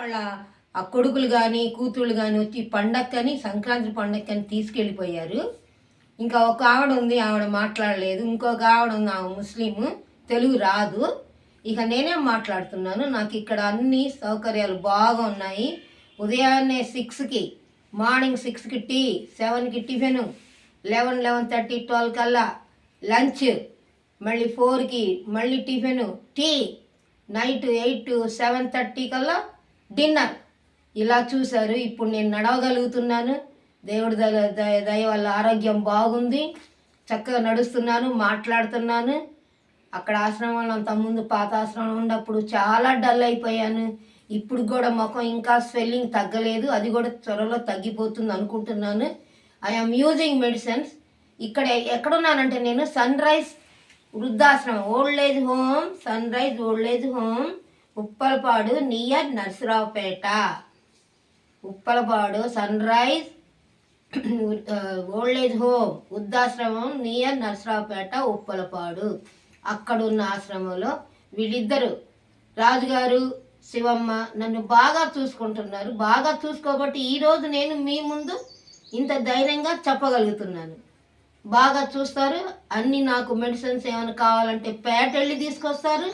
వాళ్ళ ఆ కొడుకులు కానీ కూతుళ్ళు కానీ వచ్చి పండక్కని సంక్రాంతి పండక్కని తీసుకెళ్ళిపోయారు. ఇంకా ఒక ఆవిడ ఉంది, ఆవిడ మాట్లాడలేదు. ఇంకొక ఆవిడ ఉంది, ఆమె ముస్లిము, తెలుగు రాదు. ఇక నేనే మాట్లాడుతున్నాను. నాకు ఇక్కడ అన్ని సౌకర్యాలు బాగా ఉన్నాయి. ఉదయాన్నే 6కి, మార్నింగ్ 6కి టీ, 7కి టిఫిను, 11:30, 12 కల్లా లంచ్, మళ్ళీ 4కి మళ్ళీ టిఫిను, టీ, నైట్ 8, 7:30 కల్లా డిన్నర్. ఇలా చూశారు. ఇప్పుడు నేను నడవగలుగుతున్నాను. దేవుడి దయ వల్ల ఆరోగ్యం బాగుంది. చక్కగా నడుస్తున్నాను, మాట్లాడుతున్నాను. అక్కడ ఆశ్రమంలో అంతకుముందు పాత ఆశ్రమం ఉన్నప్పుడు చాలా డల్ అయిపోయాను. ఇప్పుడు కూడా ముఖం ఇంకా స్వెల్లింగ్ తగ్గలేదు. అది కూడా త్వరలో తగ్గిపోతుంది అనుకుంటున్నాను. I'm using medicines. ఇక్కడ ఎక్కడున్నానంటే నేను సన్ రైజ్ వృద్ధాశ్రమం, old age home, sunrise old age home, Uppalapadu near Narasaraopet. Uppalapadu sunrise old age home వృద్ధాశ్రమం నియర్ నర్సరావుపేట, ఉప్పలపాడు. అక్కడున్న ఆశ్రమంలో వీళ్ళిద్దరు, రాజుగారు, శివమ్మ, నన్ను బాగా చూసుకుంటున్నారు. బాగా చూసుకోబట్టి ఈరోజు నేను మీ ముందు ఇంత ధైర్యంగా చెప్పగలుగుతున్నాను. బాగా చూస్తారు. అన్నీ నాకు మెడిసిన్స్ ఏమైనా కావాలంటే పేట వెళ్ళి తీసుకొస్తారు.